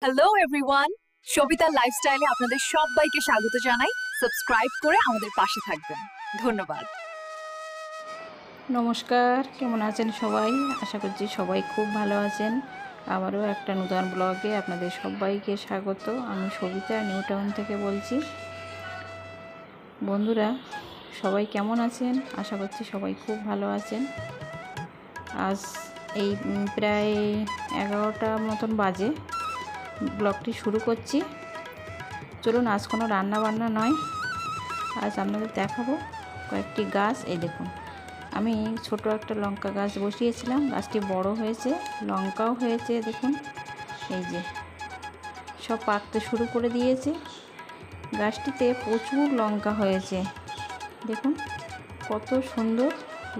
Hello everyone, Sabita লাইফস্টাইলে আপনাদের সবাইকে স্বাগত জানাই। সাবস্ক্রাইব করে আমাদের পাশে থাকবেন। ধন্যবাদ। নমস্কার, কেমন আছেন সবাই? আশা করছি সবাই খুব ভালো আছেন। আবারও একটা নতুন ব্লগে আপনাদের সবাইকে স্বাগত। আমি সবিতা নিউ টাউন থেকে বলছি। বন্ধুরা সবাই কেমন আছেন? আশা করছি সবাই খুব ভালো আছেন। আজ এই প্রায় 11টা মতন বাজে ব্লগটি শুরু করছি। চলুন, আজ কোনো রান্না বান্না নয়, আজ আপনাদের দেখাবো কয়েকটি গাছ। এই দেখুন, আমি ছোট একটা লঙ্কা গাছ বসিয়েছিলাম, গাছটি বড় হয়েছে, লঙ্কাও হয়েছে। দেখুন এই যে সব পাকতে শুরু করে দিয়েছে। গাছটিতে প্রচুর লঙ্কা হয়েছে। দেখুন কত সুন্দর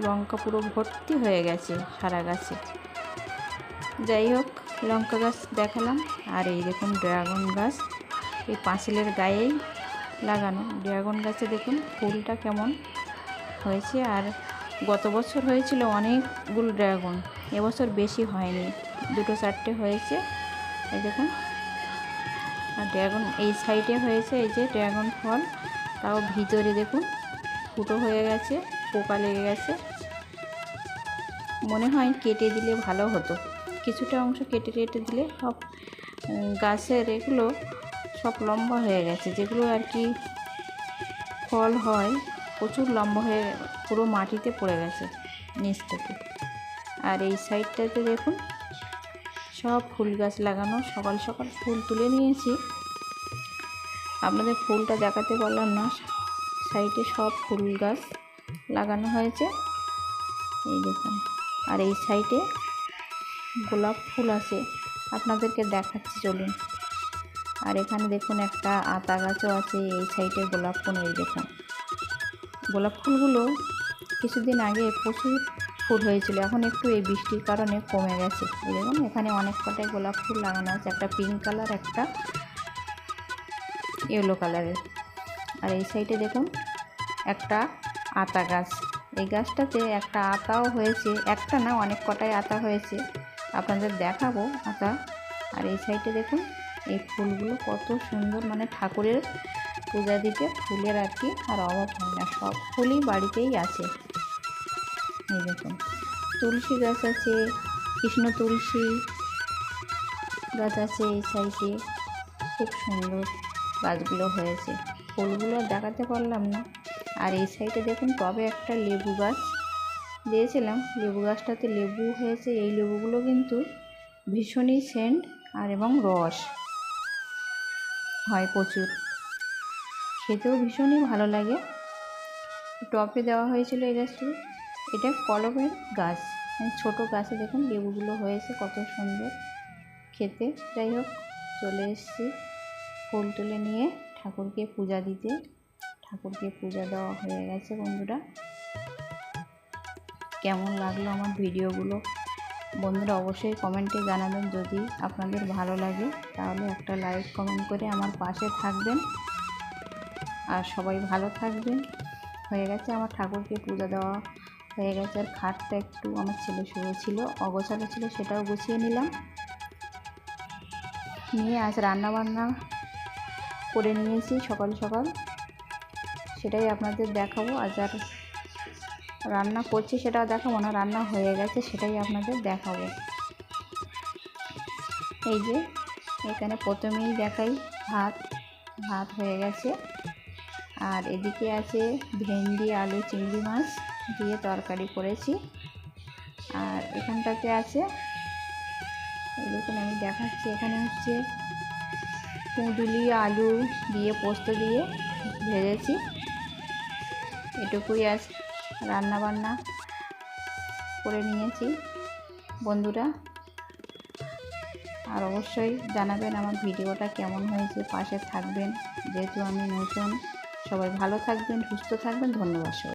লঙ্কা, পুরো ভর্তি হয়ে গেছে সারা গাছে। যাই হোক, লঙ্কা গাছ দেখালাম। আর এই দেখুন ড্রাগন গাছ, এই পাঁচিলের গায়েই লাগানো ড্রাগন গাছে দেখুন ফুলটা কেমন হয়েছে। আর গত বছর হয়েছিল অনেকগুলো ড্রাগন, এবছর বেশি হয়নি, 2-4টে হয়েছে। এই দেখুন, আর ড্রাগন এই সাইডে হয়েছে, এই যে ড্রাগন ফল, তাও ভিতরে দেখুন ফুটো হয়ে গেছে, পোকা লেগে গেছে। মনে হয় কেটে দিলে ভালো হতো, কিছুটা অংশ কেটে কেটে দিলে সব গাছের এগুলো সব লম্বা হয়ে গেছে, যেগুলো আর কি ফল হয় প্রচুর লম্বা হয়ে পুরো মাটিতে পড়ে গেছে নিচ থেকে। আর এই সাইডটাতে দেখুন সব ফুল গাছ লাগানো, সকাল সকাল ফুল তুলে নিয়েছি, আপনাদের ফুলটা দেখাতে পারলাম না। সাইডে সব ফুল গাছ লাগানো হয়েছে, এই দেখুন। আর এই সাইডে গোলাপ ফুল আছে, আপনাদেরকে দেখাচ্ছি চলুন। আর এখানে দেখুন একটা আতা গাছও আছে, এই সাইডে গোলাপ ফুল। এই দেখুন গোলাপ ফুলগুলো কিছুদিন আগে প্রচুর ফুল হয়েছিল, এখন একটু এই বৃষ্টির কারণে কমে গেছে। এই দেখুন এখানে অনেক কটাই গোলাপ ফুল লাগানো আছে, একটা পিঙ্ক কালার, একটা ইয়েলো কালারের। আর এই সাইডে দেখুন একটা আতা গাছ, এই গাছটাতে একটা আতাও হয়েছে, একটা না অনেক কটাই আতা হয়েছে, আপনাদের দেখাবো আতা। আর এই সাইডে দেখুন এই ফুলগুলো কত সুন্দর, মানে ঠাকুরের পূজা দিতে ফুলের আর কি আর অভাব হয় না, সব ফুলই বাড়িতেই আছে। এই দেখুন তুলসী গাছ আছে, কৃষ্ণ তুলসী গাছ আছে এই সাইডে, খুব সুন্দর গাছগুলো হয়েছে। ফুলগুলো দেখাতে পারলাম না। আর এই সাইডে দেখুন টবে একটা লেবু গাছ দিয়েছিলাম, লেবু গাছটাতে লেবু হয়েছে। এই লেবুগুলো কিন্তু ভীষণই সেন্ট আর এবং রস হয় প্রচুর, খেতেও ভীষণই ভালো লাগে। টবে দেওয়া হয়েছিল এই গাছটি, এটা কলমের গাছ, ছোট গাছে দেখুন লেবুগুলো হয়েছে কত সুন্দর খেতে। যাই হোক, চলে এসেছি ফুল তুলে নিয়ে ঠাকুরকে পূজা দিতে। ঠাকুরকে পূজা দেওয়া হয়ে গেছে। বন্ধুরা কেমন লাগলো আমার ভিডিওগুলো, বন্ধুরা অবশ্যই কমেন্টে জানাবেন। যদি আপনাদের ভালো লাগে তাহলে একটা লাইক কমেন্ট করে আমার পাশে থাকবেন। আর সবাই ভালো থাকবেন। হয়ে গেছে আমার ঠাকুরকে পূজা দেওয়া হয়ে গেছে। আর খাটটা একটু আমার ছেলে শুয়েছিল, অগোছালো ছিল, সেটাও গুছিয়ে নিলাম। নিয়ে আজ রান্নাবান্না করে নিয়েছি সকাল সকাল, সেটাই আপনাদের দেখাবো। আজ আর রান্না করছি সেটাও দেখাবো না, রান্না হয়ে গেছে সেটাই আপনাদের দেখাবো। এই যে এখানে প্রথমেই দেখাই ভাত হয়ে গেছে। আর এদিকে আছে ভেন্ডি, আলু, চিংড়ি মাছ দিয়ে তরকারি করেছি। আর এখানটাতে আছে, এই দেখুন আমি দেখাচ্ছি, এখানে হচ্ছে কুঁদুলি আলু দিয়ে পোস্ত দিয়ে ভেজেছি। এটুকুই আজ রান্না বান্না করে নিয়েছি বন্ধুরা। আর অবশ্যই জানাবেন আমার ভিডিওটা কেমন হয়েছে, পাশে থাকবেন, যেহেতু আমি নতুন। সবাই ভালো থাকবেন, সুস্থ থাকবেন। ধন্যবাদ সবাই।